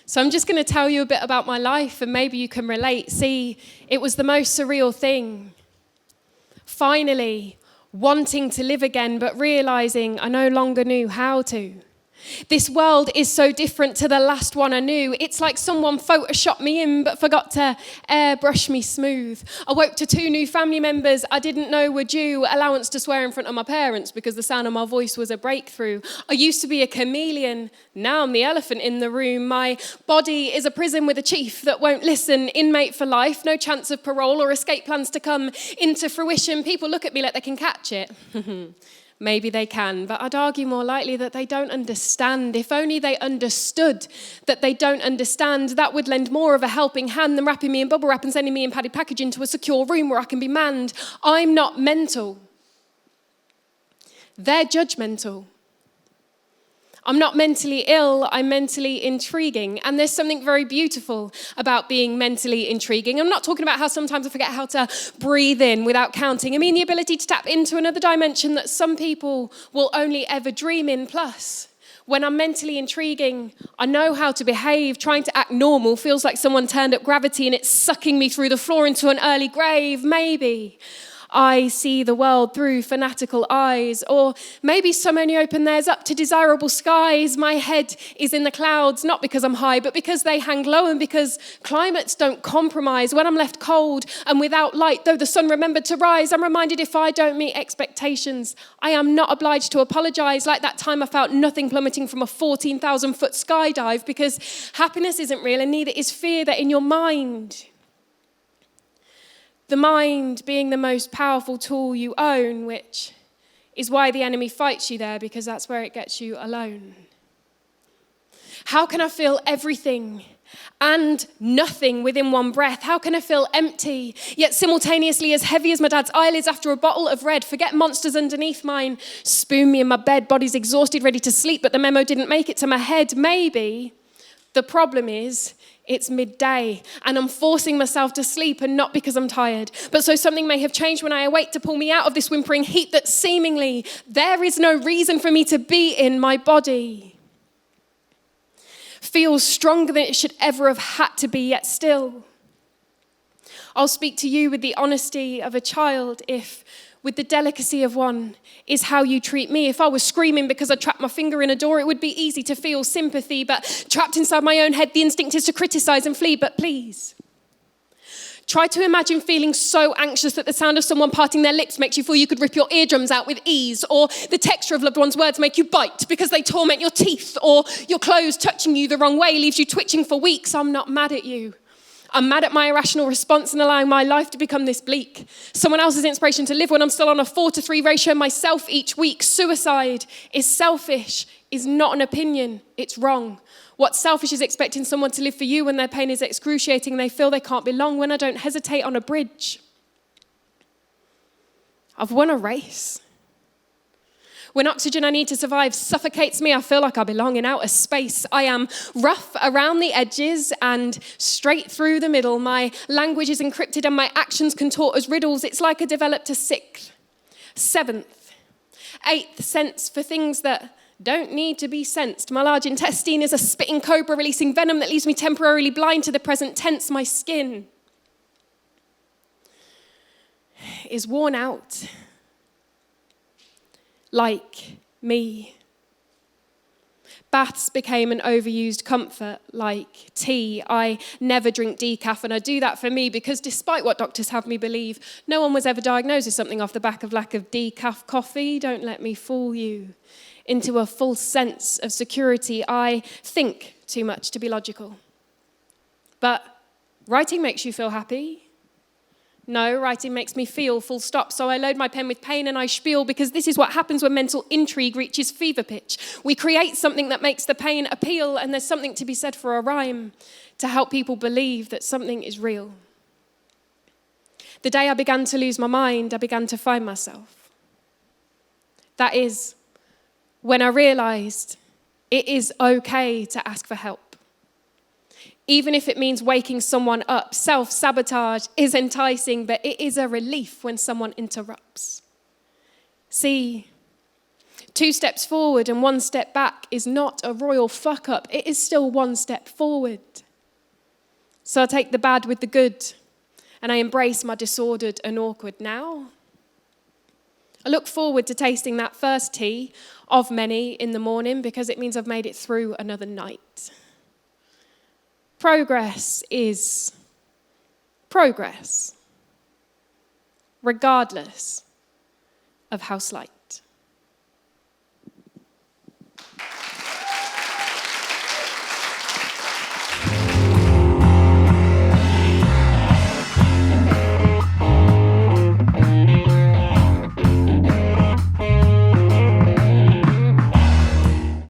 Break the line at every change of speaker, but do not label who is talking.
So I'm just going to tell you a bit about my life and maybe you can relate. See, it was the most surreal thing. Finally, wanting to live again, but realizing I no longer knew how to. This world is so different to the last one I knew. It's like someone photoshopped me in but forgot to airbrush me smooth. I woke to 2 new family members I didn't know were due, allowance to swear in front of my parents because the sound of my voice was a breakthrough. I used to be a chameleon, now I'm the elephant in the room. My body is a prison with a chief that won't listen, inmate for life, no chance of parole or escape plans to come into fruition. People look at me like they can catch it. Maybe they can, but I'd argue more likely that they don't understand. If only they understood that they don't understand, that would lend more of a helping hand than wrapping me in bubble wrap and sending me in padded package into a secure room where I can be manned. I'm not mental. They're judgmental. I'm not mentally ill, I'm mentally intriguing. And there's something very beautiful about being mentally intriguing. I'm not talking about how sometimes I forget how to breathe in without counting. I mean the ability to tap into another dimension that some people will only ever dream in. Plus, when I'm mentally intriguing, I know how to behave. Trying to act normal feels like someone turned up gravity and it's sucking me through the floor into an early grave. Maybe I see the world through fanatical eyes, or maybe some only open theirs up to desirable skies. My head is in the clouds, not because I'm high, but because they hang low and because climates don't compromise. When I'm left cold and without light, though the sun remembered to rise, I'm reminded if I don't meet expectations, I am not obliged to apologize. Like that time I felt nothing plummeting from a 14,000-foot skydive, because happiness isn't real and neither is fear. That in your mind. The mind being the most powerful tool you own, which is why the enemy fights you there, because that's where it gets you alone. How can I feel everything and nothing within one breath? How can I feel empty, yet simultaneously as heavy as my dad's eyelids after a bottle of red? Forget monsters underneath mine. Spoon me in my bed, body's exhausted, ready to sleep, but the memo didn't make it to my head. Maybe the problem is it's midday and I'm forcing myself to sleep, and not because I'm tired, but so something may have changed when I awake to pull me out of this whimpering heat that seemingly there is no reason for me to be in. My body feels stronger than it should ever have had to be, yet still I'll speak to you with the honesty of a child if with the delicacy of one is how you treat me. If I was screaming because I trapped my finger in a door, it would be easy to feel sympathy, but trapped inside my own head, the instinct is to criticize and flee. But please, try to imagine feeling so anxious that the sound of someone parting their lips makes you feel you could rip your eardrums out with ease, or the texture of loved ones' words make you bite because they torment your teeth, or your clothes touching you the wrong way leaves you twitching for weeks. I'm not mad at you. I'm mad at my irrational response and allowing my life to become this bleak. Someone else's inspiration to live when I'm still on a 4-3 ratio myself each week. Suicide is selfish, is not an opinion, it's wrong. What's selfish is expecting someone to live for you when their pain is excruciating and they feel they can't belong. When I don't hesitate on a bridge, I've won a race. When oxygen I need to survive suffocates me, I feel like I belong in outer space. I am rough around the edges and straight through the middle. My language is encrypted and my actions contort as riddles. It's like I developed a 6th, 7th, 8th sense for things that don't need to be sensed. My large intestine is a spitting cobra releasing venom that leaves me temporarily blind to the present tense. My skin is worn out. Like me. Baths became an overused comfort, like tea. I never drink decaf, and I do that for me because despite what doctors have me believe, no one was ever diagnosed with something off the back of lack of decaf coffee. Don't let me fool you into a false sense of security. I think too much to be logical. But writing makes you feel happy. No, writing makes me feel, full stop. So I load my pen with pain and I spiel, because this is what happens when mental intrigue reaches fever pitch. We create something that makes the pain appeal, and there's something to be said for a rhyme to help people believe that something is real. The day I began to lose my mind, I began to find myself. That is when I realized it is okay to ask for help. Even if it means waking someone up. Self-sabotage is enticing, but it is a relief when someone interrupts. See, 2 steps forward and 1 step back is not a royal fuck up. It is still 1 step forward. So I take the bad with the good and I embrace my disordered and awkward now. I look forward to tasting that first tea of many in the morning because it means I've made it through another night. Progress is progress, regardless of how slight.